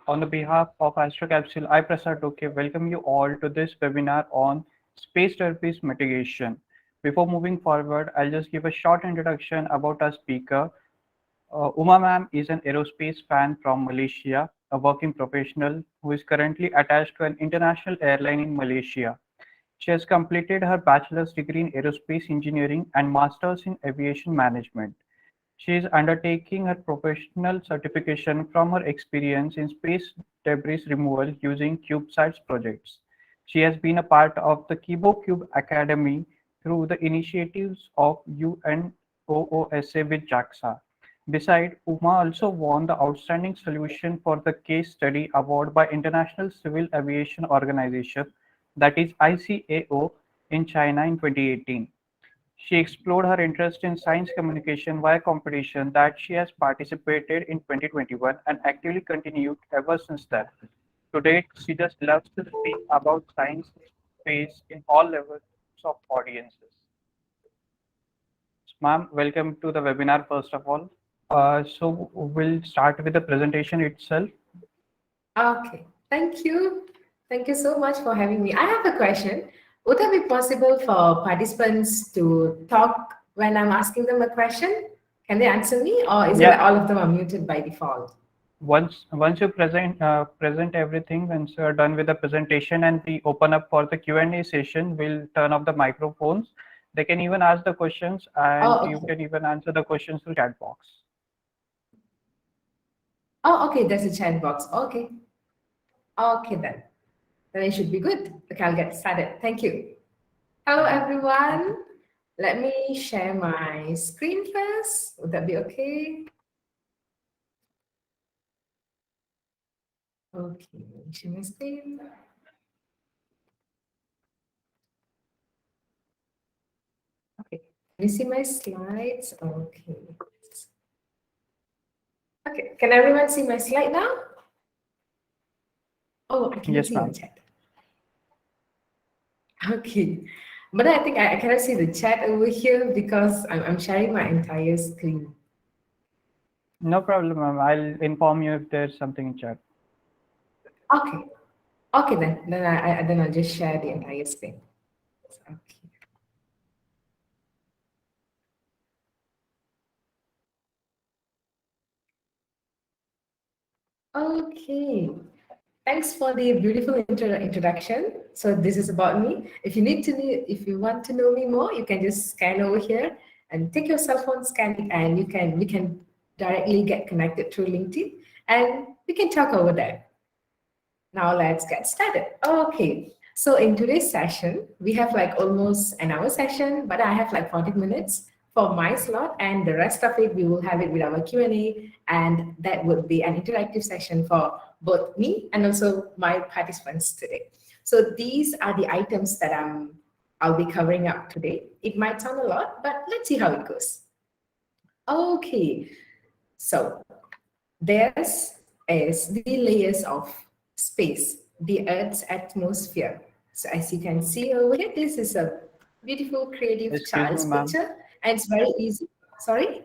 On the behalf of AstroCapsule, I, Prasad Toke, welcome you all to this webinar on space debris mitigation. Before moving forward, I'll just give a short introduction about our speaker. Uma ma'am is an aerospace fan from Malaysia, a working professional who is currently attached to an international airline in Malaysia. She has completed her bachelor's degree in aerospace engineering and master's in aviation management. She is undertaking her professional certification from her experience in space debris removal using CubeSats projects. She has been a part of the KiboCube Academy through the initiatives of UNOOSA with JAXA. Besides, Uma also won the Outstanding Solution for the Case Study Award by International Civil Aviation Organization, that is ICAO, in China in 2018. She explored her interest in science communication via competition that she has participated in 2021 and actively continued ever since then. To date, she just loves to speak about science space in all levels of audiences. Ma'am, welcome to the webinar first of all. So we'll start with the presentation itself. Okay, thank you. Thank you so much for having me. I have a question. Would it be possible for participants to talk when I'm asking them a question? Can they answer me, or is it like all of them are muted by default? Once you present everything, once you are done with the presentation and we open up for the Q&A session, we'll turn off the microphones. They can even ask the questions, and you can even answer the questions through chat box. Oh, okay, there's a chat box. Okay. Okay, then it should be good. Okay, I'll get started. Thank you. Hello, everyone. Let me share my screen first. Would that be okay? Okay, let me share my screen. Okay, can you see my slides? Okay. Okay, can everyone see my slide now? Oh, I can see the chat. Okay, but I think I cannot see the chat over here because I'm sharing my entire screen. No problem, ma'am. I'll inform you if there's something in chat. Okay. Okay, then I'll just share the entire screen. Okay. Okay. Thanks for the beautiful introduction. So this is about me. If you want to know me more, you can just scan over here and take your cell phone, scan it, and we can directly get connected through LinkedIn, and we can talk over there. Now let's get started. Okay. So in today's session, we have like almost an hour session, but I have like 40 minutes for my slot, and the rest of it we will have it with our Q&A, and that would be an interactive session for both me and also my participants today. So these are the items that I'll be covering up today. It might sound a lot, but let's see how it goes. Okay, so there's the layers of space, the Earth's atmosphere. So as you can see over here, this is a beautiful, creative child's picture, and it's very easy. Sorry?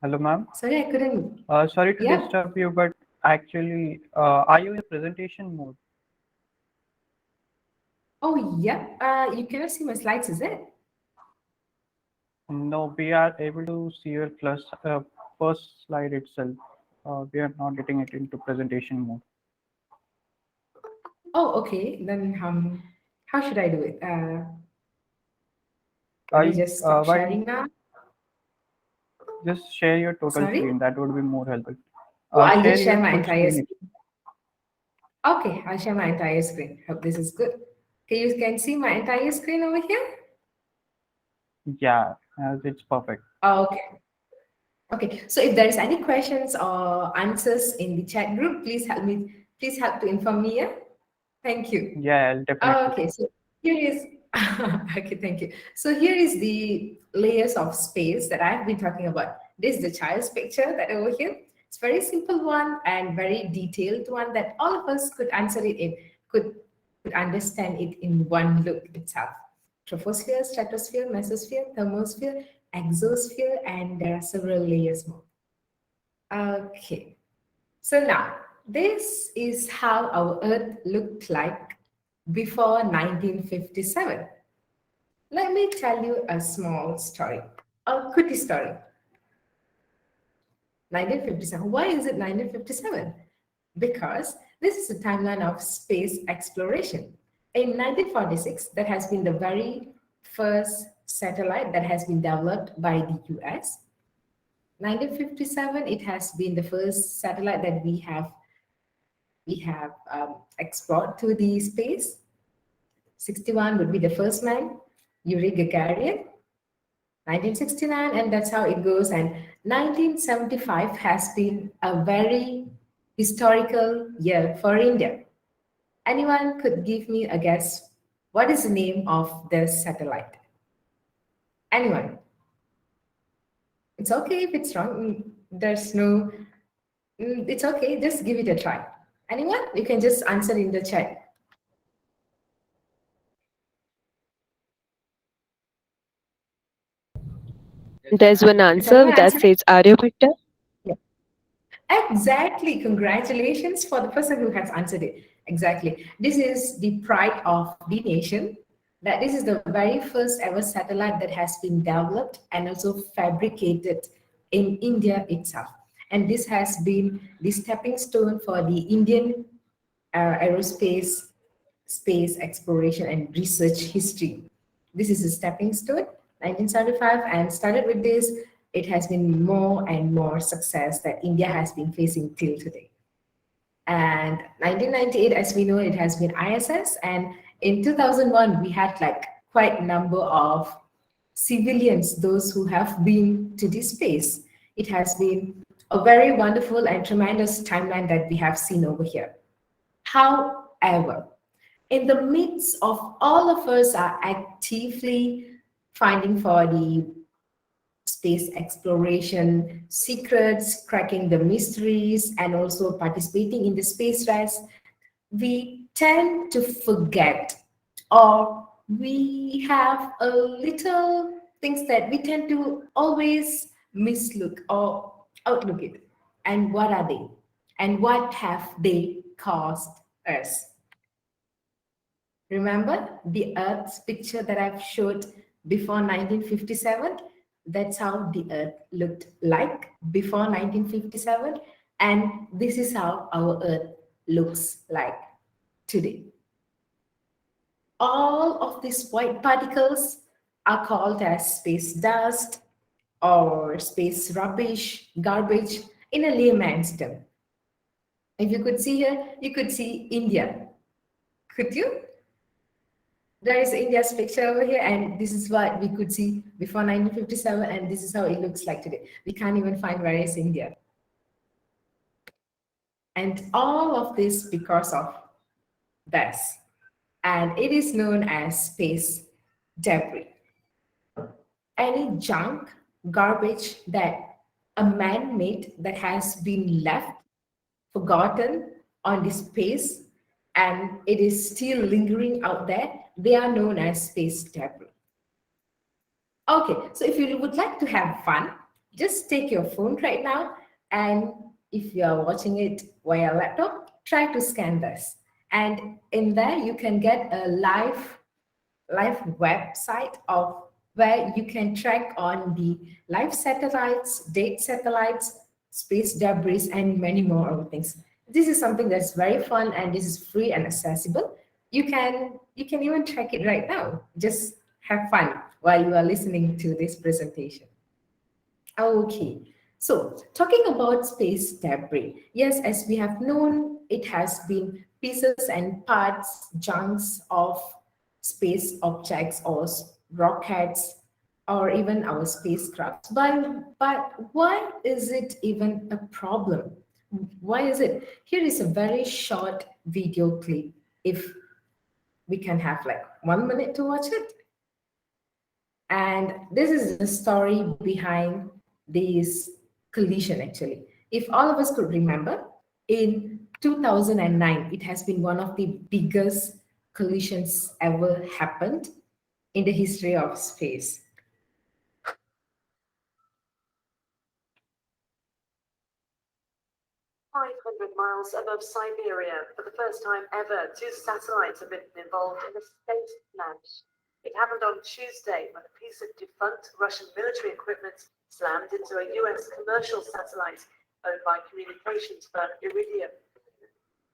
Hello, ma'am. Sorry, I couldn't. Sorry to disturb you, but actually, are you in presentation mode? Oh, yeah. You cannot see my slides, is it? No, we are able to see your first slide itself. We are not getting it into presentation mode. Oh, okay. Then how should I do it? Let me just stop sharing now. Just share your total screen. That would be more helpful. I'll just share my entire screen. Okay, I'll share my entire screen. Hope this is good. Okay, you can see my entire screen over here? Yeah, it's perfect. Okay. Okay, so if there's any questions or answers in the chat group, please help to inform me. Yeah? Thank you. Yeah, definitely. Okay, so here is okay, thank you. So here is the layers of space that I've been talking about. This is the child's picture that over here. It's very simple one and very detailed one that all of us could answer it in, could understand it in one look itself. Troposphere, stratosphere, mesosphere, thermosphere, exosphere, and there are several layers more. Okay, So now, this is how our Earth looked like before 1957. Let me tell you a small story, a quick story. 1957. Why is it 1957? Because this is a timeline of space exploration. In 1946, that has been the very first satellite that has been developed by the US. 1957, it has been the first satellite that we have explored to the space. 61 would be the first man, Yuri Gagarin. 1969, and that's how it goes. And 1975 has been a very historical year for India. Anyone could give me a guess? What is the name of the satellite? Anyone? It's okay if it's wrong. There's no, it's okay. Just give it a try. Anyone? You can just answer in the chat. There's one Is anyone answer that answering? says Aryabhatta. Yeah. Exactly. Congratulations for the person who has answered it. Exactly. This is the pride of the nation. That this is the very first ever satellite that has been developed and also fabricated in India itself. And this has been the stepping stone for the Indian aerospace, space exploration and research history. This is a stepping stone, 1975, and started with this. It has been more and more success that India has been facing till today. And 1998, as we know, it has been ISS. And in 2001, we had like quite a number of civilians, those who have been to this space. It has been a very wonderful and tremendous timeline that we have seen over here. However, in the midst of all of us are actively finding for the space exploration secrets, cracking the mysteries, and also participating in the space race, we tend to forget, or we have a little things that we tend to always mislook or outlook it. And what are they? And what have they caused us? Remember the Earth's picture that I've showed before 1957? That's how the Earth looked like before 1957. And this is how our Earth looks like today. All of these white particles are called as space dust or space rubbish, garbage in a layman's term. If you could see here, you could see India. Could you? There is India's picture over here, and this is what we could see before 1957, and this is how it looks like today. We can't even find where is India. And all of this because of this. And it is known as space debris. Any junk, garbage that a man made that has been left, forgotten on the space, and it is still lingering out there, they are known as space debris. Okay, so if you would like to have fun, just take your phone right now, and if you are watching it via laptop, try to scan this. And in there, you can get a live website of where you can track on the live satellites, date satellites, space debris, and many more other things. This is something that's very fun, and this is free and accessible. You can even track it right now. Just have fun while you are listening to this presentation. Okay, so talking about space debris, yes, as we have known, it has been pieces and parts, junks of space objects or rockets or even our spacecraft. But why is it even a problem? Why is it? Here is a very short video clip. If we can have like 1 minute to watch it. And this is the story behind this collision, actually. If all of us could remember, in 2009, it has been one of the biggest collisions ever happened in the history of space. 500 miles above Siberia, for the first time ever, 2 satellites have been involved in a space launch. It happened on Tuesday when a piece of defunct Russian military equipment slammed into a US commercial satellite owned by communications firm Iridium.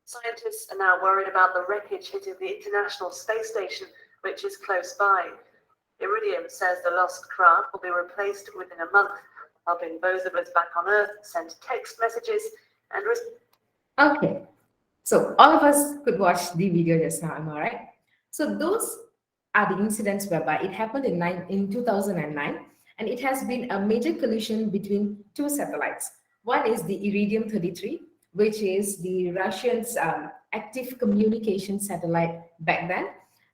Scientists are now worried about the wreckage hitting the International Space Station, which is close by. Iridium says the lost craft will be replaced within a month, helping those of us back on Earth send text messages and Okay, so all of us could watch the video just now, am I right? So those are the incidents whereby it happened in 2009, and it has been a major collision between two satellites. One is the Iridium-33, which is the Russians' active communication satellite back then,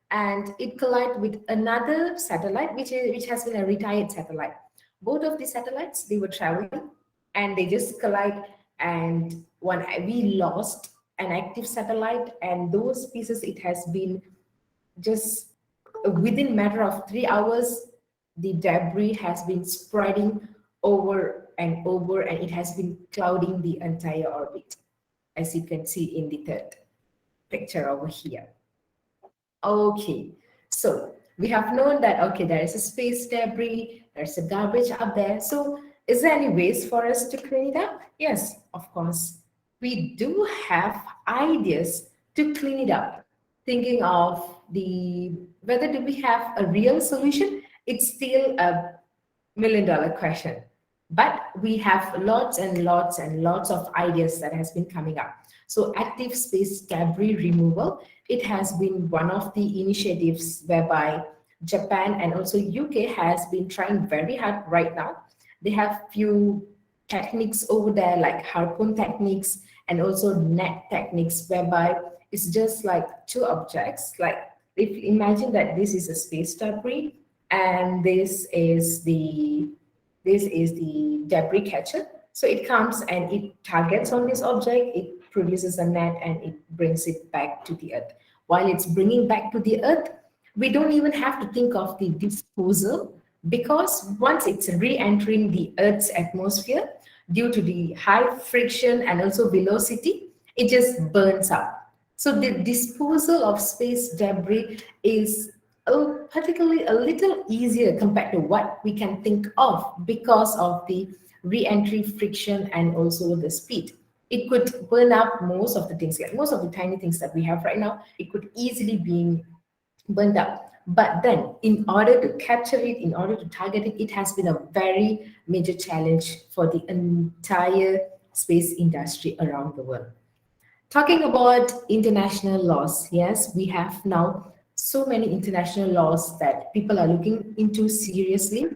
and it collided with another satellite, which has been a retired satellite. Both of the satellites, they were traveling, and they just collide, and when we lost an active satellite, and those pieces, it has been just within matter of 3 hours, the debris has been spreading over and over, and it has been clouding the entire orbit, as you can see in the third picture over here. Okay, so we have known that, okay, there is a space debris, there's a garbage up there. So is there any ways for us to clean it up? Yes, of course. We do have ideas to clean it up. Thinking of the whether do we have a real solution? It's still a million-dollar question. But we have lots and lots and lots of ideas that has been coming up. So active space debris removal, it has been one of the initiatives whereby Japan and also UK has been trying very hard right now. They have few techniques over there like harpoon techniques and also net techniques, whereby it's just like two objects. Like if you imagine that this is a space debris and this is the debris catcher. So it comes and it targets on this object, it produces a net and it brings it back to the earth. While it's bringing back to the earth, we don't even have to think of the disposal, because once it's re-entering the earth's atmosphere, due to the high friction and also velocity, it just burns up. So the disposal of space debris is particularly a little easier compared to what we can think of because of the re-entry friction and also the speed. It could burn up most of the things, like most of the tiny things that we have right now, it could easily be burned up. But then in order to capture it, in order to target it, it has been a very major challenge for the entire space industry around the world. Talking about international laws, yes, we have now so many international laws that people are looking into seriously,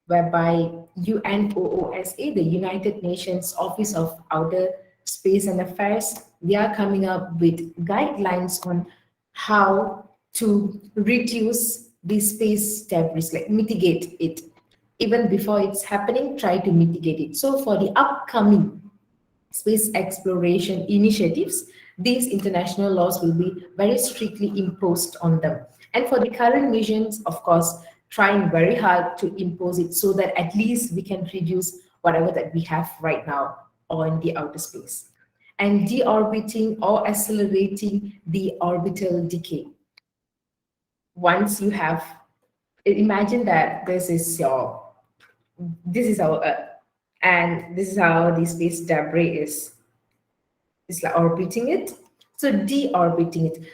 whereby UNOOSA, the United Nations Office of Outer Space and Affairs, they are coming up with guidelines on how to reduce the space debris, like mitigate it. Even before it's happening, try to mitigate it. So for the upcoming space exploration initiatives, these international laws will be very strictly imposed on them. And for the current missions, of course, trying very hard to impose it so that at least we can reduce whatever that we have right now on the outer space. And deorbiting or accelerating the orbital decay. Once you have, imagine that this is our Earth, and this is how the space debris is like orbiting it. So deorbiting it,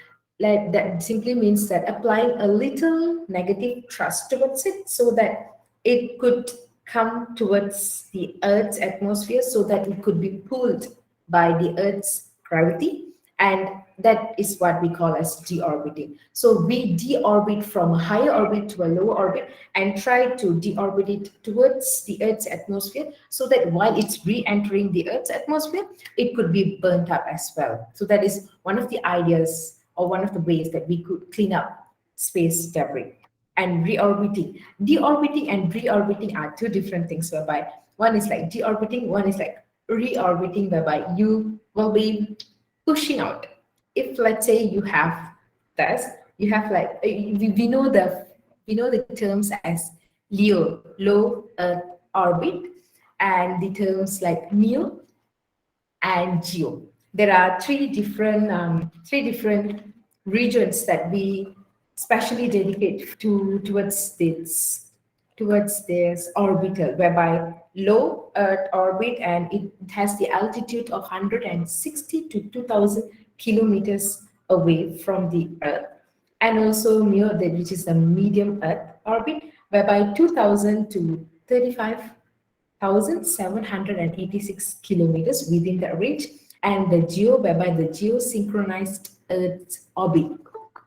like that simply means that applying a little negative thrust towards it so that it could come towards the Earth's atmosphere, so that it could be pulled by the Earth's gravity, and that is what we call as deorbiting. So we deorbit from a higher orbit to a lower orbit and try to deorbit it towards the Earth's atmosphere, so that while it's re-entering the Earth's atmosphere, it could be burnt up as well. So that is one of the ideas or one of the ways that we could clean up space debris. And reorbiting. Deorbiting and reorbiting are two different things, whereby one is like deorbiting, one is like reorbiting, whereby you will be pushing out. If let's say you have this, you have like we know the terms as LEO, low Earth orbit, and the terms like MEO, and geo. There are three different regions that we specially dedicate towards this orbital, whereby low Earth orbit, and it has the altitude of 160 to 2000 kilometers away from the Earth, and also near that, which is the medium Earth orbit, whereby 2000 to 35,786 kilometers within the range, and the geo, whereby the geosynchronized Earth orbit,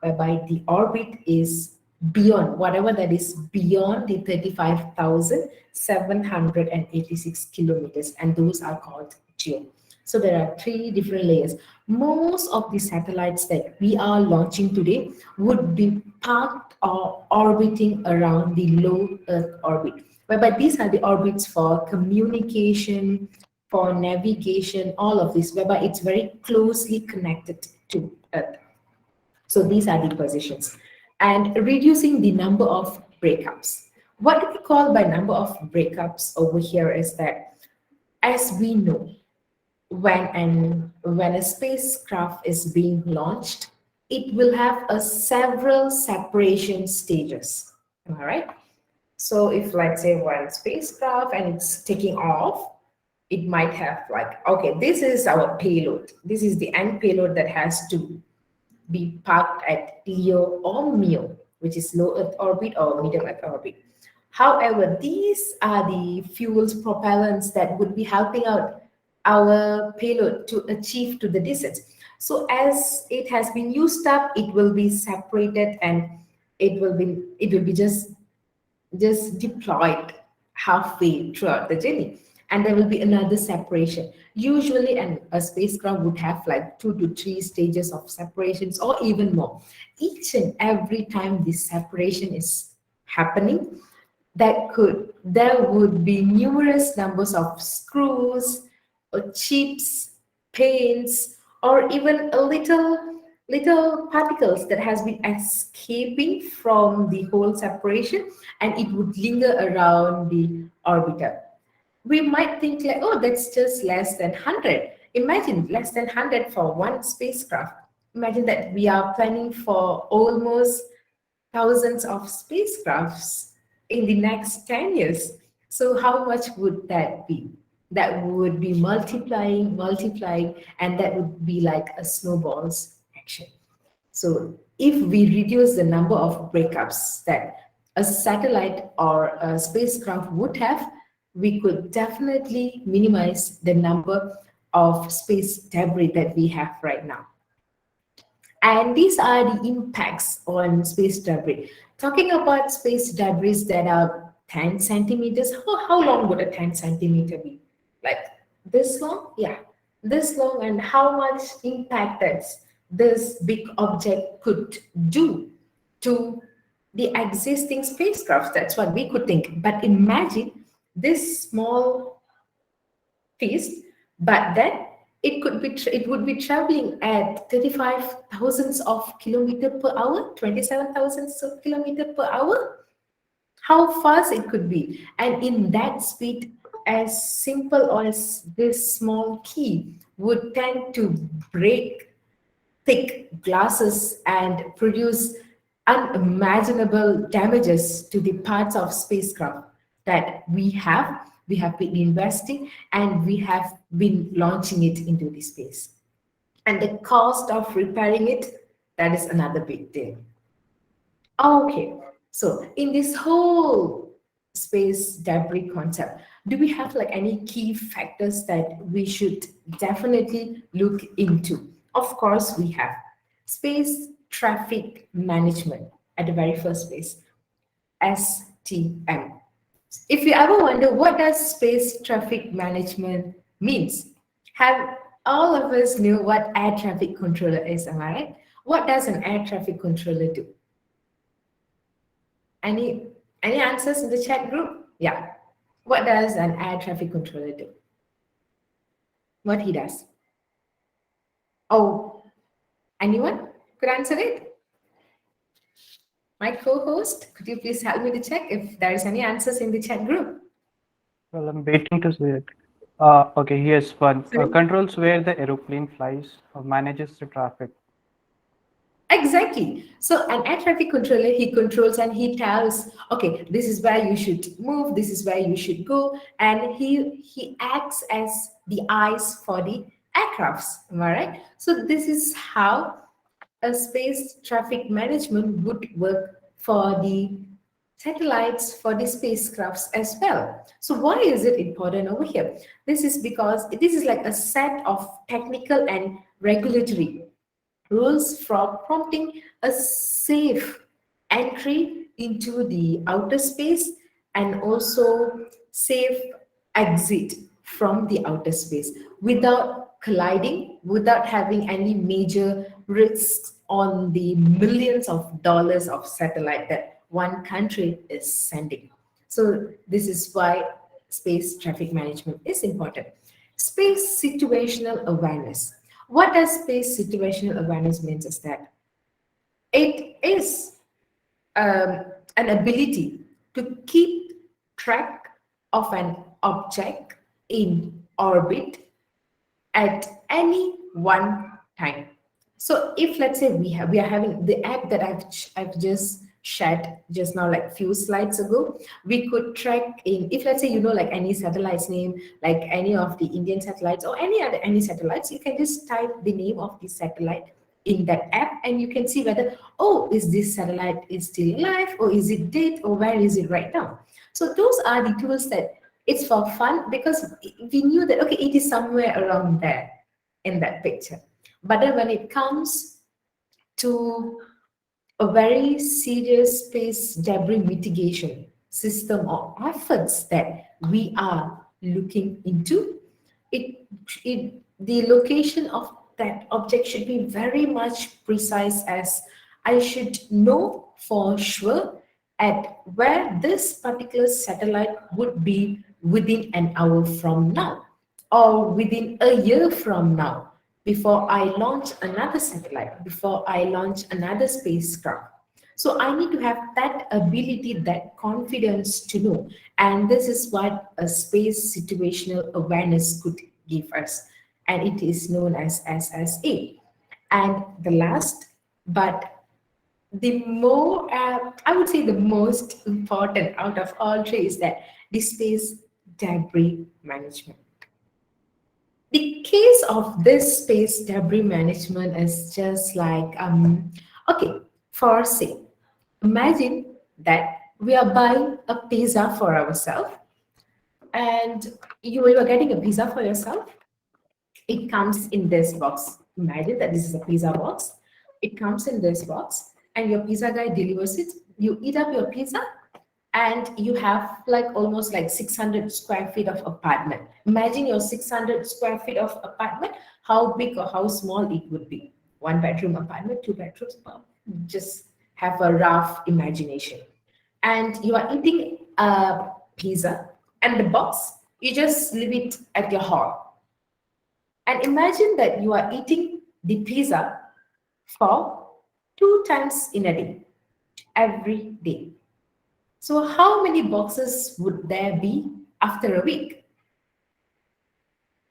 whereby the orbit is beyond whatever that is beyond the 35,786 kilometers, and those are called geo. So there are three different layers. Most of the satellites that we are launching today would be parked or orbiting around the low Earth orbit, whereby these are the orbits for communication, for navigation, all of this, whereby it's very closely connected to Earth. So these are the positions. And reducing the number of breakups. What we call by number of breakups over here is that, as we know, when a spacecraft is being launched, it will have several separation stages. Am I right? So if, let's say, one spacecraft and it's taking off, it might have like, okay, this is our payload. This is the end payload that has to be parked at LEO or MEO, which is low Earth orbit or medium Earth orbit. However, these are the fuels, propellants that would be helping out our payload to achieve to the distance. So as it has been used up, it will be separated, and it will be just deployed halfway throughout the journey, and there will be another separation. Usually a spacecraft would have like 2 to 3 stages of separations, or even more. Each and every time this separation is happening, there would be numerous numbers of screws or chips, paints, or even a little particles that has been escaping from the whole separation, and it would linger around the orbiter. We might think like, oh, that's just less than 100. Imagine less than 100 for one spacecraft. Imagine that we are planning for almost thousands of spacecrafts in the next 10 years. So how much would that be? That would be multiplying, and that would be like a snowball's action. So if we reduce the number of breakups that a satellite or a spacecraft would have, we could definitely minimize the number of space debris that we have right now. And these are the impacts on space debris. Talking about space debris that are 10 centimeters, how long would a 10 centimeter be? Like this long? Yeah, this long. And how much impact that this big object could do to the existing spacecraft? That's what we could think. But imagine this small piece, but then it would be traveling at 35,000 of kilometer per hour, 27,000 of kilometer per hour. How fast it could be, and in that speed, as simple as this small key would tend to break thick glasses and produce unimaginable damages to the parts of spacecraft that we have been investing, and we have been launching it into the space. And the cost of repairing it, that is another big deal. Okay, so in this whole space debris concept, do we have like any key factors that we should definitely look into? Of course, we have space traffic management at the very first place, STM. If you ever wonder what does space traffic management means, have all of us know what air traffic controller is, am I right? What does an air traffic controller do? Any answers in the chat group? Yeah. What does an air traffic controller do? What he does? Oh, anyone could answer it? My co-host, could you please help me to check if there is any answers in the chat group? Well, I'm waiting to see it. Okay, here's one. So Controls where the aeroplane flies, manages the traffic. exactly. So an air traffic controller, he controls and he tells, okay, this is where you should move, this is where you should go, and he acts as the eyes for the aircrafts. Am I right? So this is how a space traffic management would work for the satellites, for the spacecrafts as well. So why is it important over here? This is because this is like a set of technical and regulatory rules for prompting a safe entry into the outer space and also safe exit from the outer space without colliding, without having any major risks on the millions of dollars of satellite that one country is sending. So this is why space traffic management is important. Space situational awareness. What does space situational awareness means is that it is an ability to keep track of an object in orbit at any one time. So if let's say we are having the app that I've just shared just now, like few slides ago, we could track in, if let's say you know like any satellite's name, like any of the Indian satellites or any satellites, you can just type the name of the satellite in that app and you can see whether, oh, is this satellite is still alive or is it dead or where is it right now. So those are the tools that it's for fun because we knew that okay, it is somewhere around there in that picture. But then when it comes to a very serious space debris mitigation system or efforts that we are looking into, the location of that object should be very much precise, as I should know for sure at where this particular satellite would be within an hour from now or within a year from now before I launch another satellite, before I launch another spacecraft. So I need to have that ability, that confidence to know. And this is what a space situational awareness could give us. And it is known as SSA. And the last, but the more, I would say the most important out of all three is that the space debris management. The case of this space debris management is just like, okay, for say, imagine that we are buying a pizza for ourselves and you are getting a pizza for yourself. It comes in this box. Imagine that this is a pizza box. It comes in this box and your pizza guy delivers it. You eat up your pizza and you have like almost like 600 square feet of apartment. Imagine your 600 square feet of apartment, how big or how small it would be. One bedroom apartment, two bedrooms, just have a rough imagination. And you are eating a pizza and the box, you just leave it at your hall. And imagine that you are eating the pizza for 2 times in a day, every day. So how many boxes would there be after a week?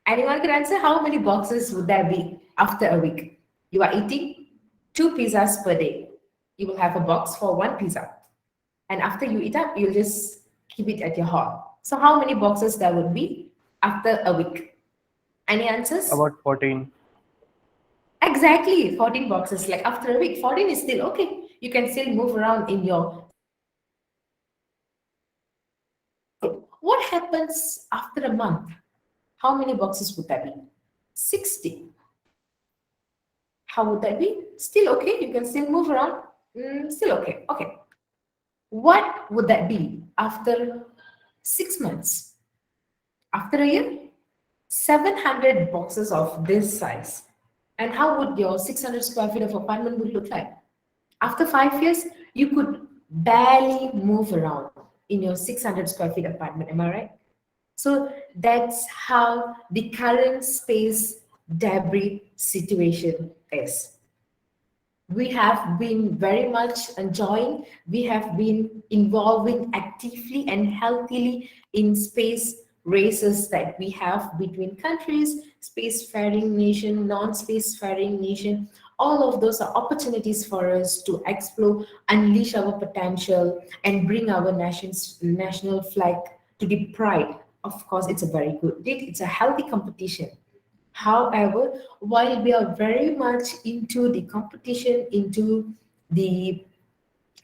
Anyone can answer how many boxes would there be after a week? You are eating 2 pizzas per day. You will have a box for 1 pizza. And after you eat up, you'll just keep it at your hall. So how many boxes there would be after a week? Any answers? About 14. Exactly, 14 boxes. Like after a week, 14 is still okay. You can still move around in your. What happens after a month? How many boxes would that be? 60. How would that be? Still okay. You can still move around. Still okay. Okay. What would that be after 6 months? After a year? 700 boxes of this size. And how would your 600 square feet of apartment would look like? After 5 years, you could barely move around in your 600 square feet apartment. Am I right? So that's how the current space debris situation is. We have been very much enjoying, we have been involving actively and healthily in space races that we have between countries, spacefaring nation, non-spacefaring nation. All of those are opportunities for us to explore, unleash our potential, and bring our national flag to the pride. Of course, it's a very good deed. It's a healthy competition. However, while we are very much into the competition, the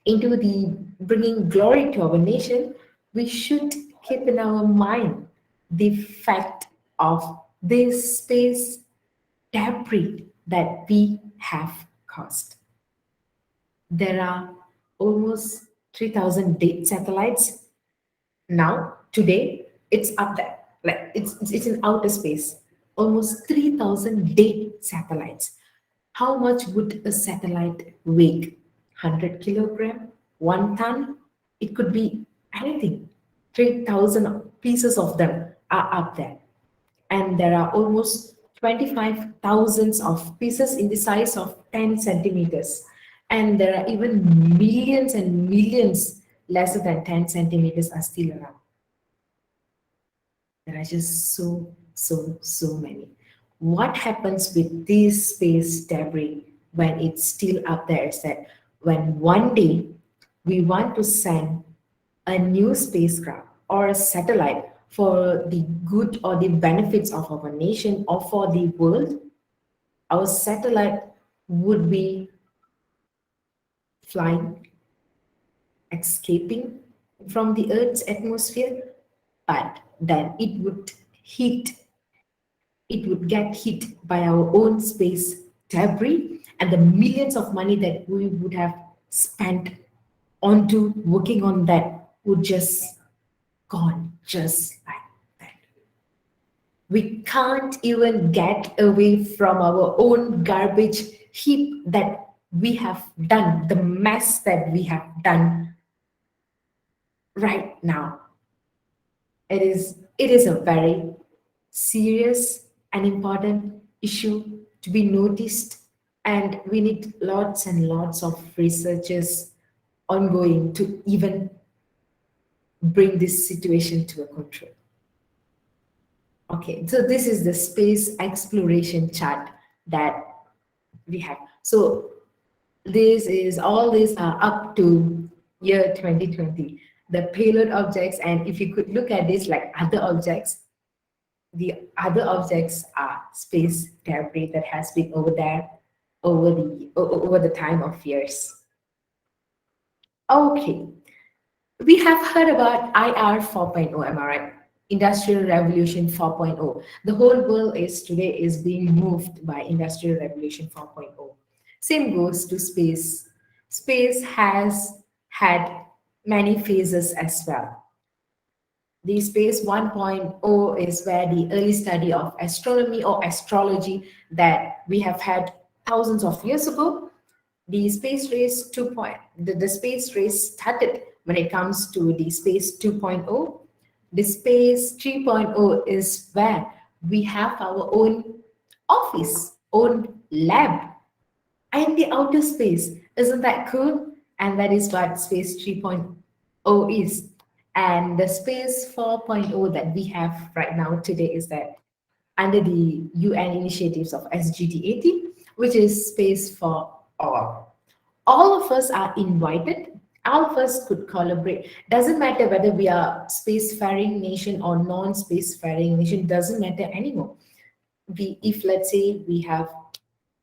the bringing glory to our nation, we should keep in our mind the fact of this space debris that we have caused. There are almost 3,000 dead satellites now. Today, it's up there. Like it's in outer space. Almost 3,000 dead satellites. How much would a satellite weigh? 100 kilogram, 1 ton? It could be anything. 3,000 pieces of them are up there. And there are almost 25,000 of pieces in the size of 10 centimeters. And there are even millions and millions lesser than 10 centimeters are still around. There are just so many. What happens with this space debris when it's still up there is that when one day we want to send a new spacecraft or a satellite for the good or the benefits of our nation or for the world, our satellite would be flying, escaping from the Earth's atmosphere, but then it would get hit by our own space debris, and the millions of money that we would have spent onto working on that would just gone just like that. We can't even get away from our own garbage heap that we have done, the mess that we have done right now. It is a very serious and important issue to be noticed, and we need lots and lots of researchers ongoing to even bring this situation to a control. Okay, so this is the space exploration chart that we have. So this is all these are up to year 2020. The payload objects, and if you could look at this like other objects, the other objects are space debris that has been over there over the time of years. Okay, we have heard about IR 4.0, am I right? Industrial Revolution 4.0. The whole world today is being moved by Industrial Revolution 4.0. Same goes to space. Space has had many phases as well. The space 1.0 is where the early study of astronomy or astrology that we have had thousands of years ago. The space race the space race started when it comes to the space 2.0. The space 3.0 is where we have our own office, own lab in the outer space. Isn't that cool? And that is what space 3.0 is. And the space 4.0 that we have right now today is that under the UN initiatives of SGT-80, which is space for all. All of us are invited. All of us could collaborate. Doesn't matter whether we are spacefaring nation or non-spacefaring nation, doesn't matter anymore. If let's say we have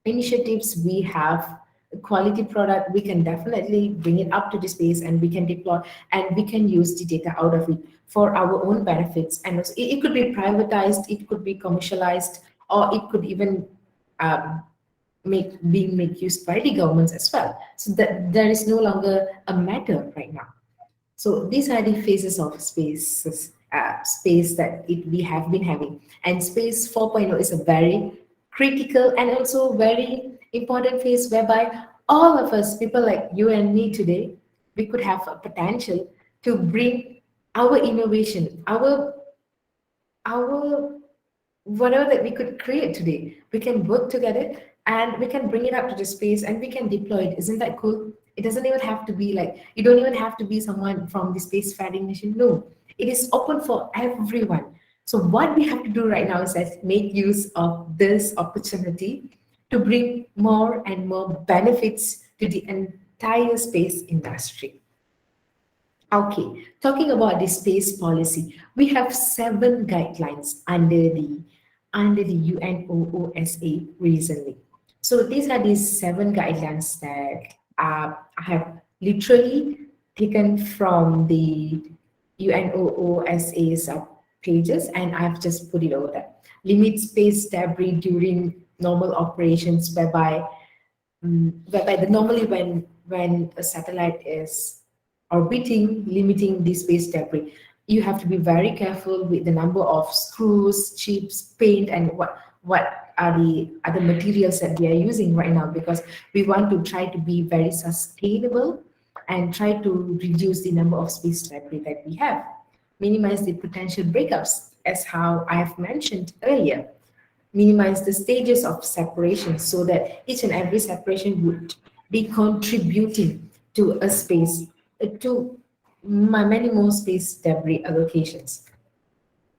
initiatives, we have a quality product, we can definitely bring it up to the space and we can deploy and we can use the data out of it for our own benefits. And also, it could be privatized, it could be commercialized, or it could even being made used by the governments as well. So that there is no longer a matter right now. So these are the phases of space that we have been having. And space 4.0 is a very critical and also very important phase whereby all of us, people like you and me today, we could have a potential to bring our innovation, our whatever that we could create today. We can work together and we can bring it up to the space and we can deploy it. Isn't that cool? It doesn't even have to be like, you don't even have to be someone from the spacefaring nation. No, it is open for everyone. So what we have to do right now is that make use of this opportunity to bring more and more benefits to the entire space industry. Okay, talking about the space policy, we have 7 guidelines under the UNOOSA recently. So these are these 7 guidelines that I have literally taken from the UNOOSA's pages, and I've just put it over there. Limit space debris during normal operations, whereby normally when a satellite is orbiting, limiting the space debris, you have to be very careful with the number of screws, chips, paint, and what are the other materials that we are using right now, because we want to try to be very sustainable and try to reduce the number of space debris that we have, minimize the potential breakups, as how I have mentioned earlier, minimize the stages of separation so that each and every separation would be contributing to a space, to many more space debris allocations.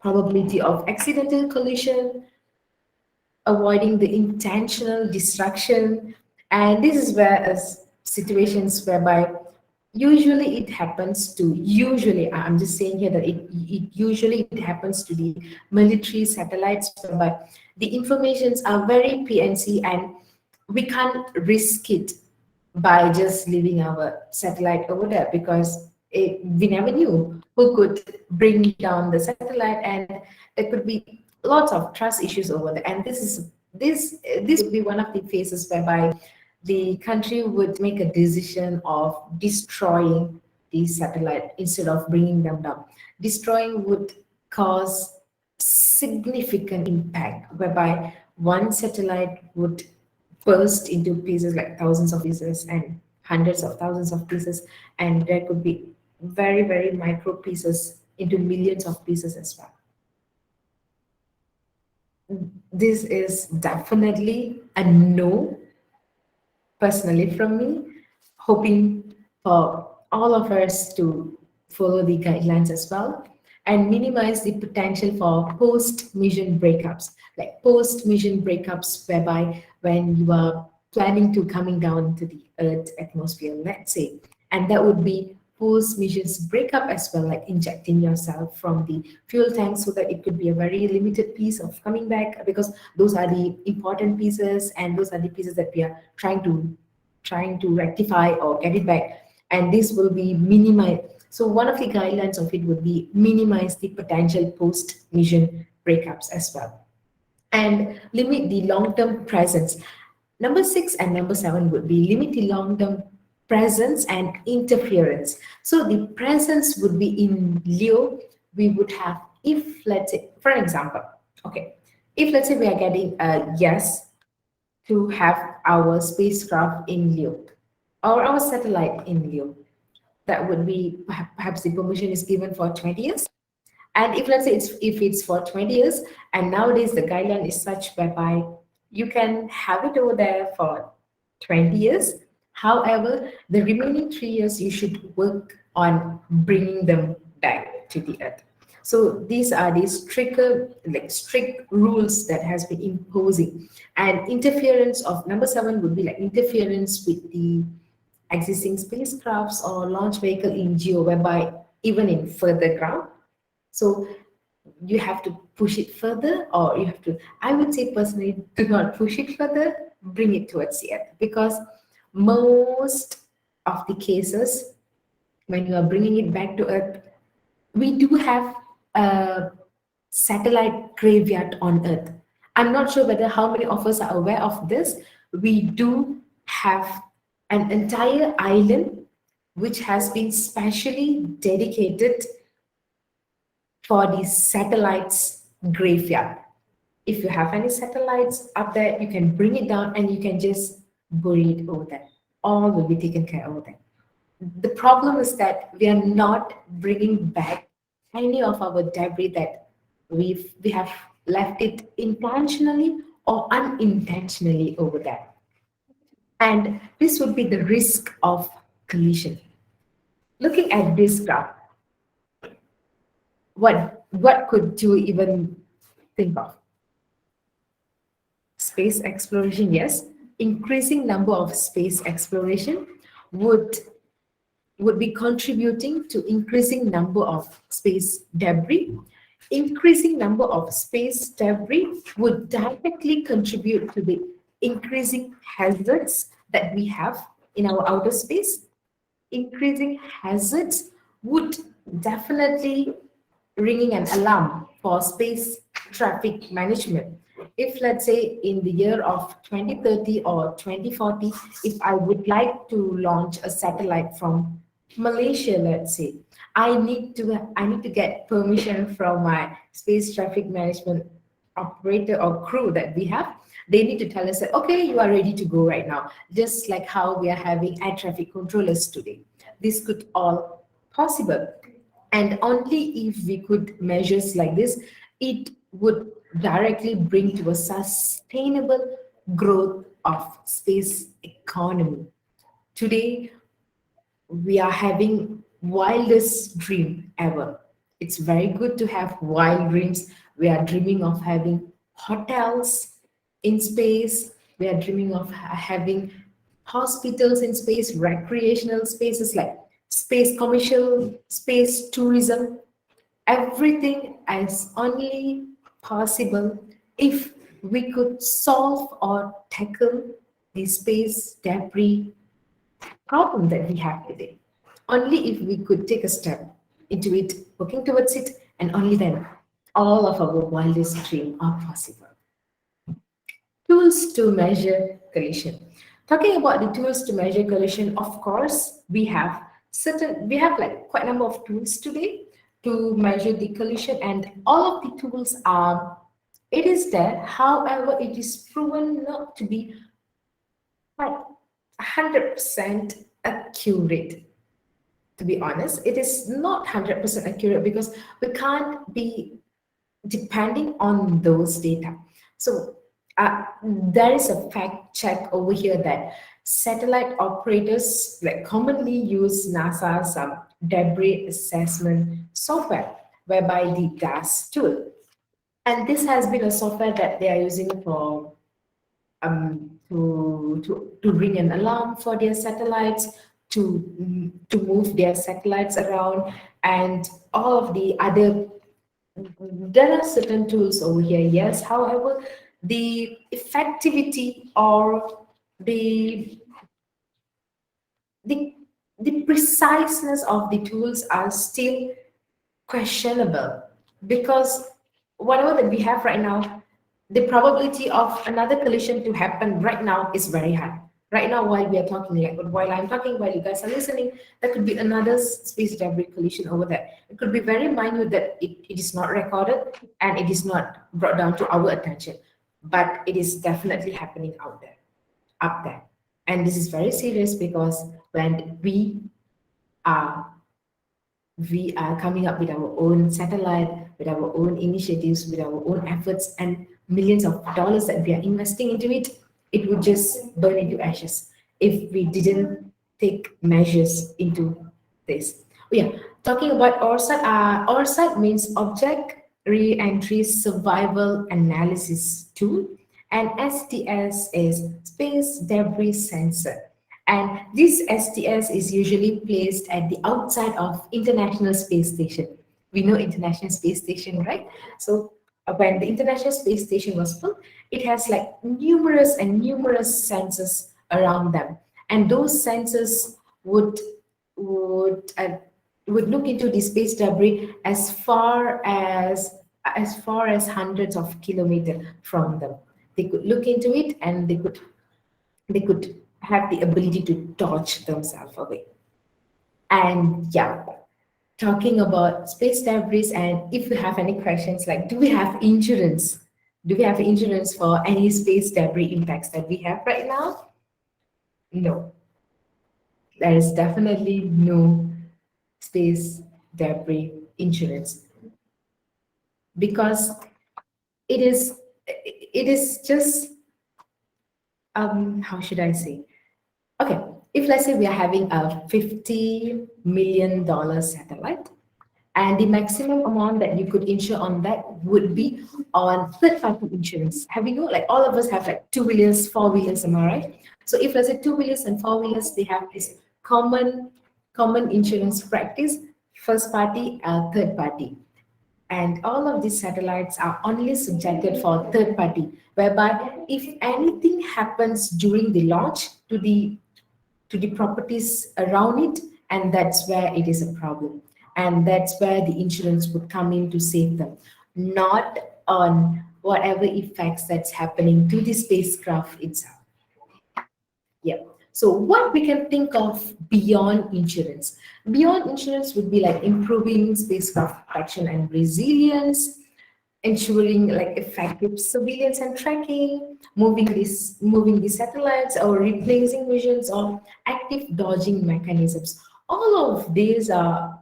Probability of accidental collision, avoiding the intentional destruction, and this is where situations whereby usually it happens to, usually I'm just saying here that it usually it happens to the military satellites, whereby the informations are very PNC and we can't risk it by just leaving our satellite over there, because we never knew who could bring down the satellite, and there could be lots of trust issues over there. And this would be one of the phases whereby the country would make a decision of destroying the satellite instead of bringing them down. Destroying would cause significant impact, whereby one satellite would burst into pieces, like thousands of pieces and hundreds of thousands of pieces, and there could be very, very micro pieces into millions of pieces as well. This is definitely a no, personally, from me, hoping for all of us to follow the guidelines as well and minimize the potential for post-mission breakups, like post-mission breakups whereby when you are planning to coming down to the Earth atmosphere, let's say, and that would be post-missions breakup as well, like injecting yourself from the fuel tank so that it could be a very limited piece of coming back, because those are the important pieces and those are the pieces that we are trying to rectify or get it back, and this will be minimized. So one of the guidelines of it would be minimize the potential post-mission breakups as well, and limit the long-term presence. Number 6 and number 7 would be limit the long-term presence and interference. So the presence would be in LEO. We would have, if let's say, for example, okay, if let's say we are getting a yes to have our spacecraft in LEO or our satellite in LEO, that would be perhaps the permission is given for 20 years. And if let's say if it's for 20 years, and nowadays the guideline is such whereby you can have it over there for 20 years. However, the remaining 3 years you should work on bringing them back to the Earth. So these are the strict rules that has been imposing. And interference of number 7 would be like interference with the existing spacecrafts or launch vehicle in geo, whereby even in further ground. So you have to push it further, or you have to, I would say personally, do not push it further, bring it towards the Earth, because most of the cases, when you are bringing it back to Earth, we do have a satellite graveyard on Earth. I'm not sure whether how many of us are aware of this. We do have an entire island which has been specially dedicated for the satellites graveyard. If you have any satellites up there, you can bring it down and you can just bury it over there. All will be taken care of over there. The problem is that we are not bringing back any of our debris that we have left it intentionally or unintentionally over there. And this would be the risk of collision. Looking at this graph, what what could you even think of? Space exploration, yes. Increasing number of space exploration would be contributing to increasing number of space debris. Increasing number of space debris would directly contribute to the increasing hazards that we have in our outer space. Increasing hazards would definitely ringing an alarm for space traffic management. If, let's say, in the year of 2030 or 2040, if I would like to launch a satellite from Malaysia, let's say, I need to get permission from my space traffic management operator or crew that we have. They need to tell us that, okay, you are ready to go right now, just like how we are having air traffic controllers today. This could all possible. And only if we could measures like this, it would directly bring to a sustainable growth of space economy. Today, we are having wildest dream ever. It's very good to have wild dreams. We are dreaming of having hotels in space. We are dreaming of having hospitals in space, recreational spaces like space commercial, space tourism. Everything is only possible if we could solve or tackle the space debris problem that we have today. Only if we could take a step into it, working towards it, and only then all of our wildest dreams are possible. Tools to measure collision. Talking about the tools to measure collision, of course, we have like quite a number of tools today to measure the collision, and all of the tools are, it is there. However, it is proven not to be quite 100% accurate. To be honest, it is not 100% accurate because we can't be depending on those data. So there is a fact check over here that satellite operators like commonly use NASA's debris assessment software, whereby the DAS tool. And this has been a software that they are using for to ring an alarm for their satellites, to move their satellites around, and all of the other. There are certain tools over here, yes. However, the effectivity or the the the preciseness of the tools are still questionable, because whatever that we have right now, the probability of another collision to happen right now is very high. Right now, while we are talking, like while I'm talking, while you guys are listening, there could be another space debris collision over there. It could be very minute that it is not recorded and it is not brought down to our attention, but it is definitely happening out there, up there. And this is very serious because when are we are coming up with our own satellite, with our own initiatives, with our own efforts, and millions of dollars that we are investing into it, it would just burn into ashes if we didn't take measures into this. Oh yeah, talking about ORSAT, ORSAT means Object Re-entry Survival Analysis Tool, and STS is Space Debris Sensor. And this STS is usually placed at the outside of International Space Station. We know International Space Station, right? So when the International Space Station was built, it has like numerous and numerous sensors around them. And those sensors would look into the space debris as far as hundreds of kilometers from them. They could look into it and they could have the ability to dodge themselves away. And yeah, talking about space debris, and if you have any questions, like do we have insurance? Do we have insurance for any space debris impacts that we have right now? No. There is definitely no space debris insurance, because it is just how should I say? Okay, if let's say we are having a $50 million satellite, And the maximum amount that you could insure on that would be on third-party insurance. Have you know, like all of us have like two-wheelers, four-wheelers, am I right? So if let's say two-wheelers and four-wheelers, they have this common insurance practice, first party, third party. And all of these satellites are only subjected for third party, whereby if anything happens during the launch to the properties around it, and that's where it is a problem. And that's where the insurance would come in to save them, not on whatever effects that's happening to the spacecraft itself. Yeah. So what we can think of beyond insurance? Beyond insurance would be like improving spacecraft protection and resilience, ensuring like effective surveillance and tracking, moving the satellites or replacing missions or active dodging mechanisms. All of these are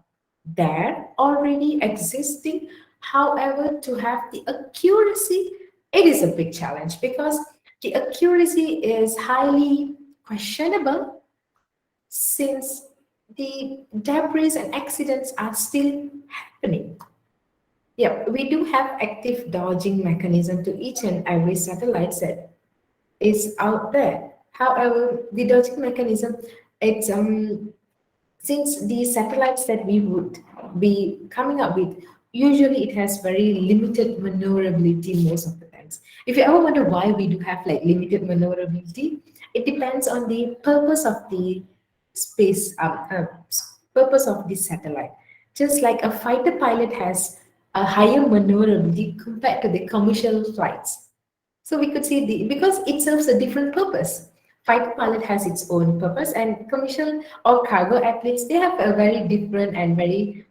there already existing. However, to have the accuracy, it is a big challenge because the accuracy is highly questionable since the debris and accidents are still happening. Yeah, we do have active dodging mechanism to each and every satellite that is out there. However, the dodging mechanism, it's since the satellites that we would be coming up with, usually it has very limited maneuverability most of the times. If you ever wonder why we do have like limited maneuverability, it depends on the purpose of the space, purpose of the satellite. Just like a fighter pilot has a higher maneuverability compared to the commercial flights. So we could see the because it serves a different purpose. Fighter pilot has its own purpose, and commercial or cargo athletes they have a very different and very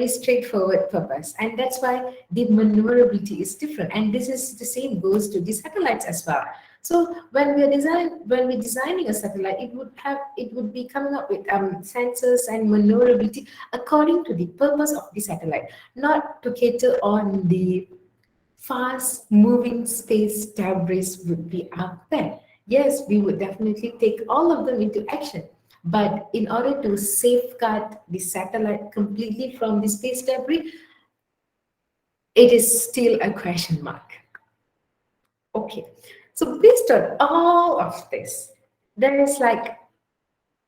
straightforward purpose, and that's why the maneuverability is different. And this is the same goes to the satellites as well. So when we're designing a satellite, it would be coming up with sensors and maneuverability according to the purpose of the satellite, not to cater on the fast moving space debris would be out there. Yes, we would definitely take all of them into action. But in order to safeguard the satellite completely from the space debris, it is still a question mark. Okay, so based on all of this, there is like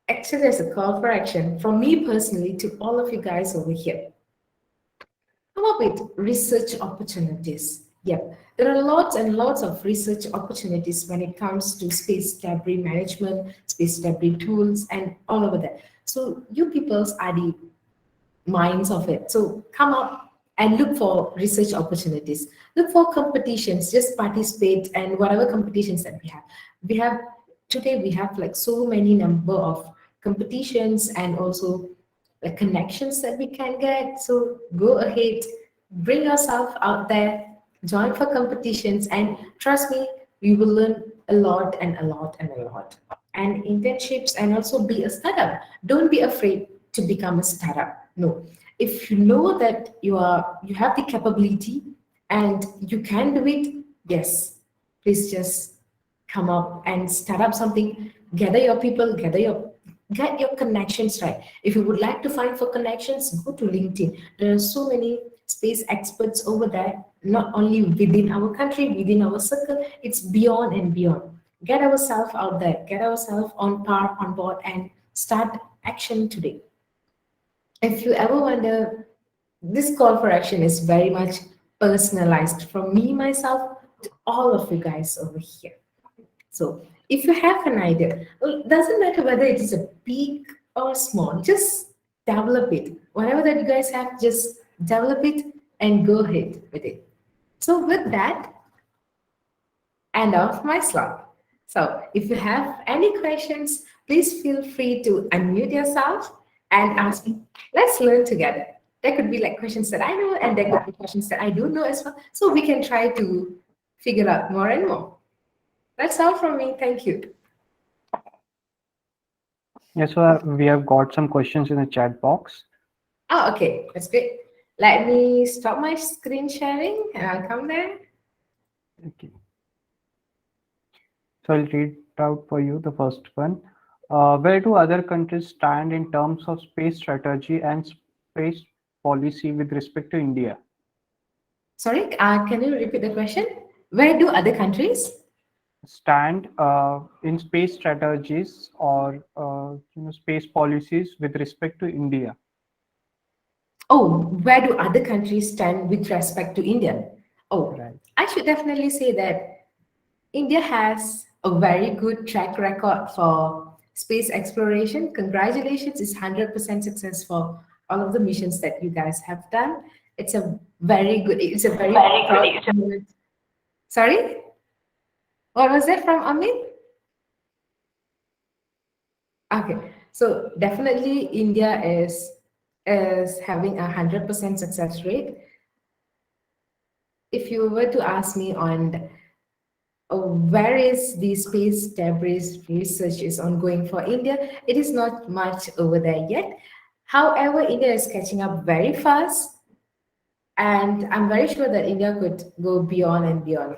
actually there's a call for action from me personally to all of you guys over here. Come up with research opportunities. Yep, there are lots and lots of research opportunities when it comes to space debris management, space debris tools, and all over that. So you peoples are the minds of it. So come up and look for research opportunities. Look for competitions. Just participate and whatever competitions that we have. We have today we have like so many number of competitions and also the connections that we can get. So go ahead, bring yourself out there, join for competitions, and trust me, you will learn a lot and a lot and a lot. And internships, and also be a startup. Don't be afraid to become a startup. No, if you know that you have the capability and you can do it, yes, please just come up and start up something. Gather your people, get your connections right. If you would like to find for connections, go to LinkedIn. There are so many space experts over there, not only within our country, within our circle, it's beyond and beyond. Get ourselves out there, get ourselves on board, and start action today. If you ever wonder, this call for action is very much personalized from me, myself, to all of you guys over here. So if you have an idea, well, doesn't matter whether it is a big or small, just develop it. Whatever that you guys have, just develop it and go ahead with it. So with that, end of my slide. So if you have any questions, please feel free to unmute yourself and ask me. Let's learn together. There could be like questions that I know and there could be questions that I don't know as well. So we can try to figure out more and more. That's all from me. Thank you. Yes, so we have got some questions in the chat box. Oh, okay. That's great. Let me stop my screen sharing and I'll come there. Okay. So I'll read out for you the first one. Where do other countries stand in terms of space strategy and space policy with respect to India? Sorry, can you repeat the question? Where do other countries? Stand in space strategies or space policies with respect to India? Oh, where do other countries stand with respect to India? Oh, Right. I should definitely say that India has a very good track record for space exploration. Congratulations, it's 100% success for all of the missions that you guys have done. It's a very proud moment. Sorry, what was that from Amit? Okay, so definitely India is having 100% success rate. If you were to ask me on where is the space debris research is ongoing for India, it is not much over there yet. However, India is catching up very fast, and I'm very sure that India could go beyond and beyond.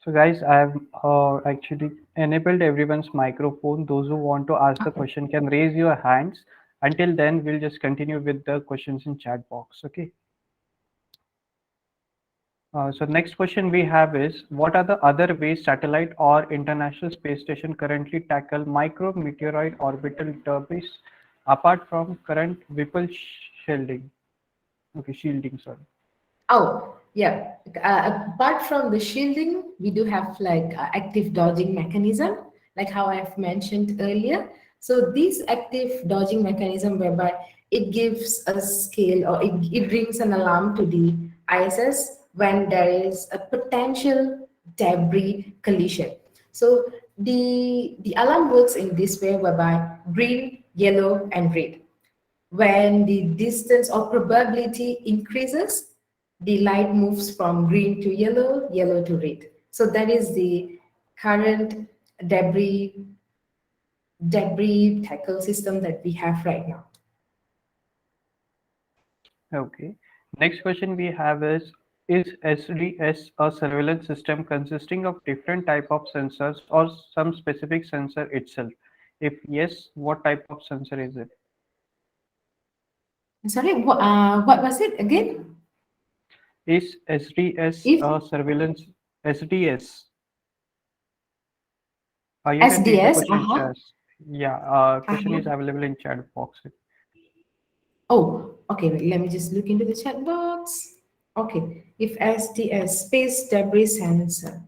So guys, I have actually enabled everyone's microphone. Those who want to ask the question can raise your hands. Until then, we'll just continue with the questions in chat box. Okay. So next question we have is, what are the other ways satellite or International Space Station currently tackle micrometeoroid orbital debris apart from current Whipple shielding? Okay, shielding, sorry. Oh, yeah. Apart from the shielding, we do have like active dodging mechanism, like how I've mentioned earlier. So this active dodging mechanism whereby it gives a scale or it rings an alarm to the ISS when there is a potential debris collision. So the alarm works in this way whereby green, yellow, and red. When the distance or probability increases, the light moves from green to yellow, yellow to red. So that is the current debris tackle system that we have right now. Okay. Next question we have is SDS a surveillance system consisting of different type of sensors or some specific sensor itself? If yes, what type of sensor is it? Sorry, what was it again? Is SDS If a surveillance SDS? You can read the SDS, question in chat. Yeah, question is available in chat box. Oh, okay. Wait, let me just look into the chat box. Okay, if SDS, space debris sensor.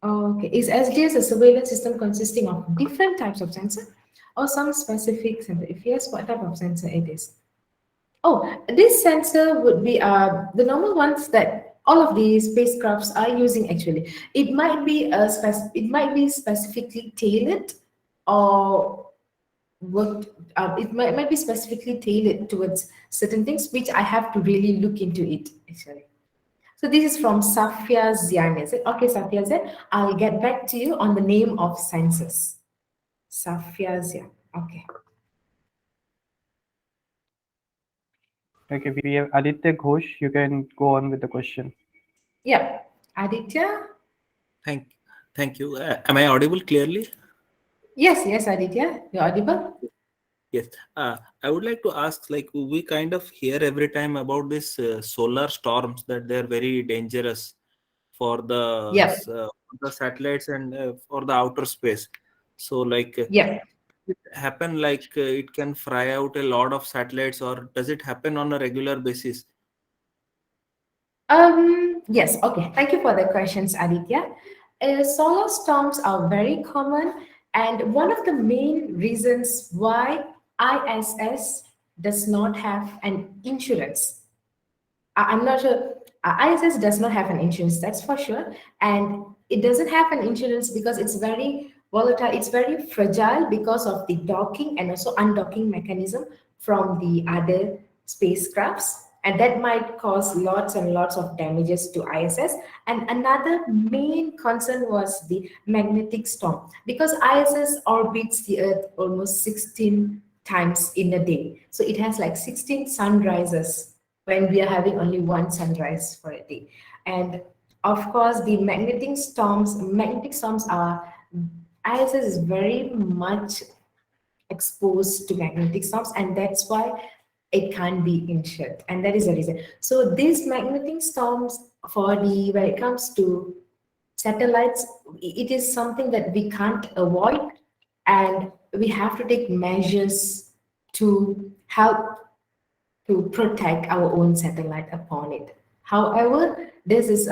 Okay, is SDS a surveillance system consisting of different types of sensor or some specific sensor? If yes, what type of sensor it is? Oh, this sensor would be the normal ones that all of these spacecrafts are using actually. It might be specifically tailored or worked might be specifically tailored towards certain things which I have to really look into it actually. So this is from Safia Zian, is it? Okay, Safia Zian, I'll get back to you on the name of sensors. Safia Zian. Okay. Okay, we have Aditya Ghosh. You can go on with the question. Yeah. Aditya? Thank you. Am I audible clearly? Yes, Aditya. You're audible? Yes. I would like to ask, like, we kind of hear every time about this solar storms that they're very dangerous for Yep. the satellites and for the outer space. So, like, Yep. it happen like it can fry out a lot of satellites, or does it happen on a regular basis? Yes, okay. Thank you for the questions, Aditya. Solar storms are very common, and one of the main reasons why ISS does not have an insurance. I'm not sure. ISS does not have an insurance, that's for sure. And it doesn't have an insurance because it's very volatile, it's very fragile because of the docking and also undocking mechanism from the other spacecrafts. And that might cause lots and lots of damages to ISS. And another main concern was the magnetic storm because ISS orbits the Earth almost 16 times in a day. So it has like 16 sunrises when we are having only one sunrise for a day. And of course, the magnetic storms are ISS is very much exposed to magnetic storms, and that's why it can't be insured. And that is the reason. So these magnetic storms, when it comes to satellites, it is something that we can't avoid, and we have to take measures to help to protect our own satellite upon it. However, this is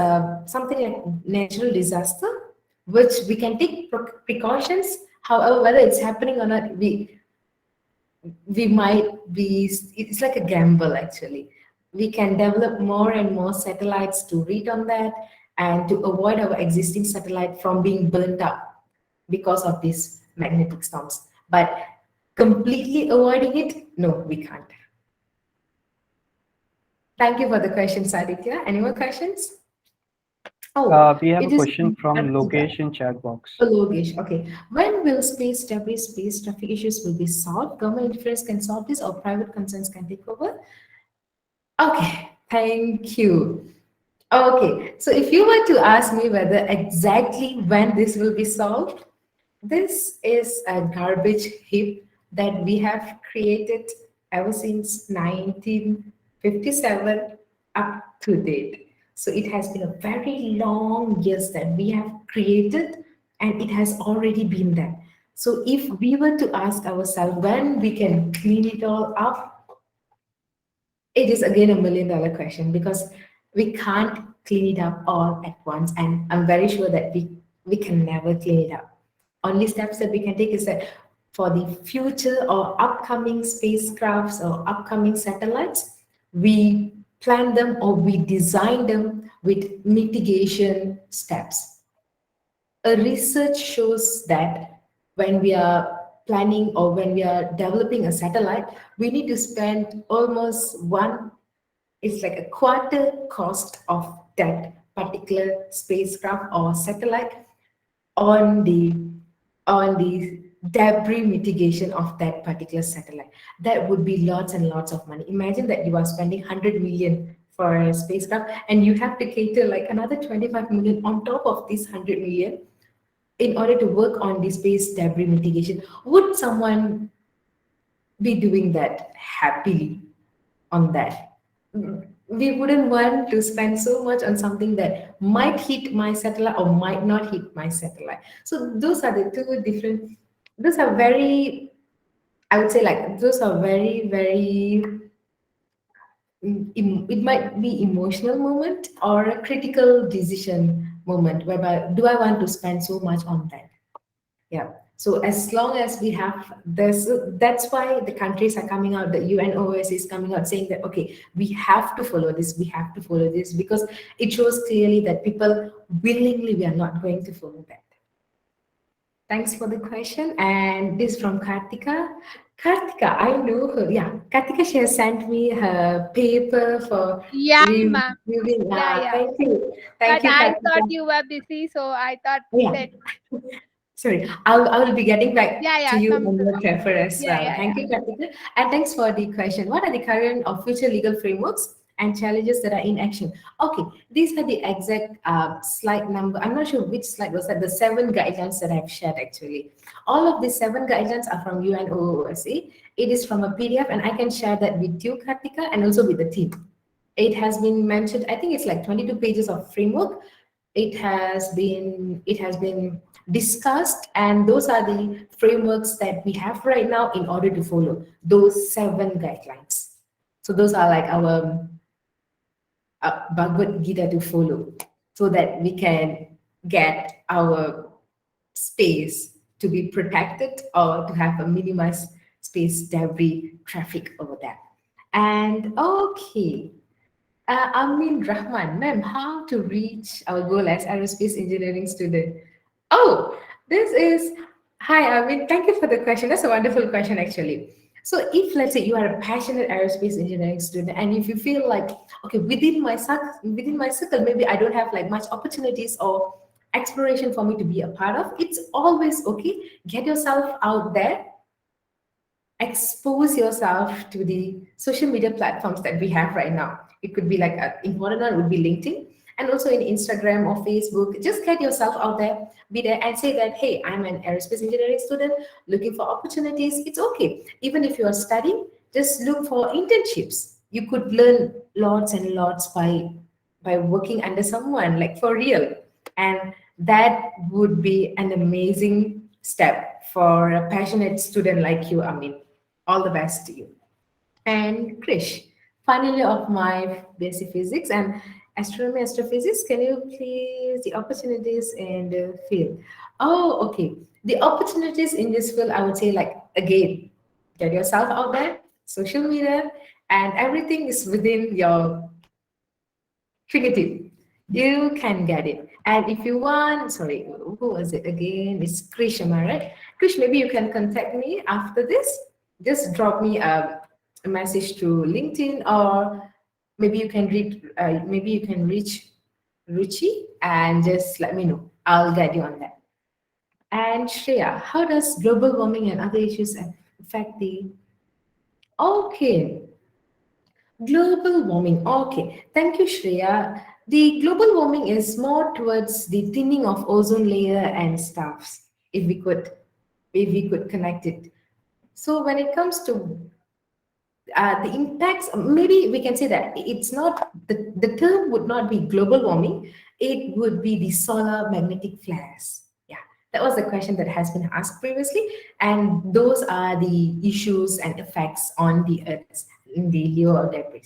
something like natural disaster, which we can take precautions. However, whether it's happening or not, we might be, it's like a gamble actually. We can develop more and more satellites to read on that and to avoid our existing satellite from being burnt up because of these magnetic storms. But completely avoiding it, no, we can't. Thank you for the questions, Aditya. Any more questions? Oh, We have it a is question from Kartika. Lokesh in chat box. Oh, Logesh, okay. When will space debris, space traffic issues will be solved? Government interference can solve this, or private concerns can take over? Okay, thank you. Okay, so if you were to ask me whether exactly when this will be solved, this is a garbage heap that we have created ever since 1957 up to date. So it has been a very long years that we have created, and it has already been there. So if we were to ask ourselves when we can clean it all up, it is again $1 million question, because we can't clean it up all at once, and I'm very sure that we can never clean it up. Only steps that we can take is that for the future or upcoming spacecrafts or upcoming satellites, we plan them or we design them with mitigation steps. A research shows that when we are planning or when we are developing a satellite, we need to spend almost it's like a quarter cost of that particular spacecraft or satellite on the debris mitigation of that particular satellite. That would be lots and lots of money. Imagine that you are spending 100 million for a spacecraft, and you have to cater like another 25 million on top of this 100 million in order to work on the space debris mitigation. Would someone be doing that happily on that? We wouldn't want to spend so much on something that might hit my satellite or might not hit my satellite. So those are the two different, those are very, I would say, like, those are very, very, it might be emotional moment or a critical decision moment, whereby do I want to spend so much on that? Yeah. So as long as we have this, that's why the countries are coming out, the UNOS is coming out saying that, okay, we have to follow this, we have to follow this, because it shows clearly that people willingly, we are not going to follow that. Thanks for the question. And this from Kartika. Kartika, I know her. Yeah, Kartika, she has sent me her paper for Yeah, ma'am. reviewing. Yeah. Thank you. But Thank you, I Kartika. thought you were busy, so I thought Yeah. that. Sorry, I will be getting back Yeah, to you come on to your that. prefer as Yeah, well. yeah, Thank you, Kartika. And thanks for the question. What are the current or future legal frameworks and challenges that are in action? Okay, these are the exact slide number. I'm not sure which slide was that, the 7 guidelines that I've shared actually. All of the 7 guidelines are from UNOOSA. It is from a PDF, and I can share that with you, Kartika, and also with the team. It has been mentioned, I think it's like 22 pages of framework. It has been discussed, and those are the frameworks that we have right now in order to follow those 7 guidelines. So those are like our Bhagavad Gita to follow, so that we can get our space to be protected or to have a minimized space debris traffic over there. And okay, Amin Rahman, ma'am, how to reach our goal as aerospace engineering student? Oh, this is, hi, Amin. Thank you for the question. That's a wonderful question, actually. So if, let's say, you are a passionate aerospace engineering student, and if you feel like, okay, within my circle, maybe I don't have like much opportunities or exploration for me to be a part of, it's always okay. Get yourself out there, expose yourself to the social media platforms that we have right now. It could be like an important one would be LinkedIn, and also in Instagram or Facebook. Just get yourself out there, be there, and say that, hey, I'm an aerospace engineering student looking for opportunities. It's okay. Even if you are studying, just look for internships. You could learn lots and lots by working under someone, like for real. And that would be an amazing step for a passionate student like you. I mean, all the best to you. And Krish, finally of my basic physics and astronomy, astrophysics, can you please the opportunities in the field? Oh, okay. The opportunities in this field, I would say, like, again, get yourself out there, social media, and everything is within your fingertip. You can get it. And if you want, sorry, who was it again? It's Krish, am I right? Krish, maybe you can contact me after this. Just drop me a message to LinkedIn, or maybe you can reach Ruchi and just let me know. I'll get you on that. And Shreya, how does global warming and other issues affect the? Okay, global warming. Okay, thank you, Shreya. The global warming is more towards the thinning of ozone layer and stuffs. If we could connect it. So when it comes to the impacts, maybe we can say that it's not the term would not be global warming, it would be the solar magnetic flares. Yeah, that was the question that has been asked previously, and those are the issues and effects on the earth in the leo debris.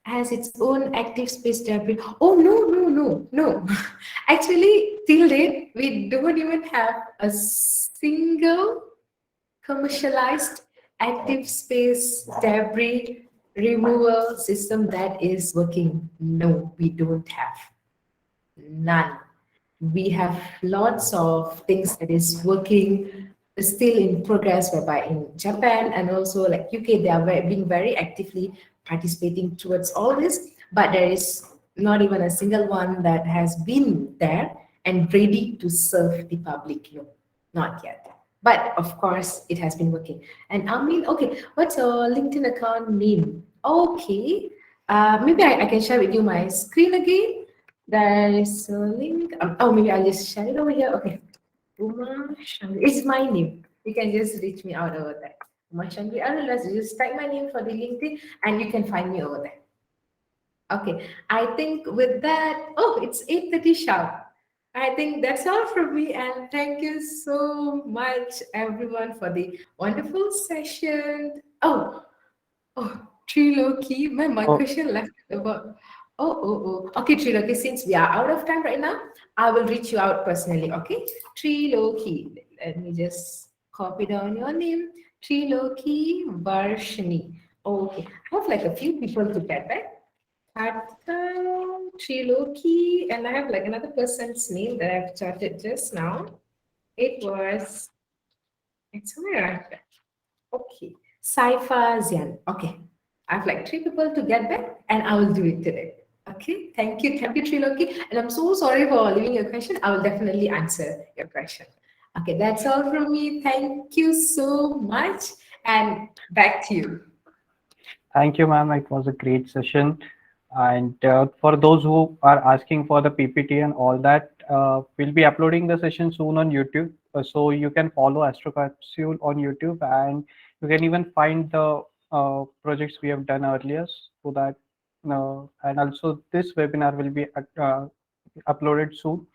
Has its own active space debris. Oh, no. Actually, till date, we don't even have a single commercialized active space debris removal system that is working. No, we don't have. None. We have lots of things that is working, still in progress, whereby in Japan and also like UK, they are being very actively participating towards all this, but there is not even a single one that has been there and ready to serve the public. No, not yet. But of course, it has been working. And I mean, okay, what's your LinkedIn account name? Okay, maybe I can share with you my screen again. There is a link. Oh, maybe I'll just share it over here. Okay. Uma Shangri. It's my name. You can just reach me out over there. Uma Shangri. Otherwise, just type my name for the LinkedIn and you can find me over there. Okay. I think with that, oh, it's 8:30 sharp. I think that's all from me. And thank you so much, everyone, for the wonderful session. Oh, Triloki, my Oh, question left about. Oh. Okay, Triloki, since we are out of time right now, I will reach you out personally, okay? Triloki, let me just copy down your name. Triloki Varshini. Okay, I have like a few people to get back. Partha, Triloki, and I have like another person's name that I've jotted just now. It's somewhere around there. Okay. Saifa Zian. Okay. I have like 3 people to get back and I will do it today. Okay. Thank you. Thank you, Triloki. And I'm so sorry for leaving your question. I will definitely answer your question. Okay. That's all from me. Thank you so much. And back to you. thank you, ma'am. It was a great session. And for those who are asking for the PPT and all that, we'll be uploading the session soon on YouTube. So you can follow AstroCapsule on YouTube, and you can even find the projects we have done earlier. So that, and also this webinar will be uploaded soon.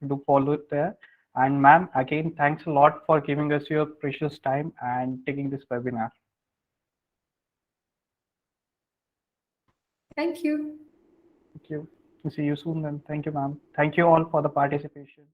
Do follow it there. And ma'am, again, thanks a lot for giving us your precious time and taking this webinar. Thank you. Thank you. See you soon then. Thank you, ma'am. Thank you all for the participation.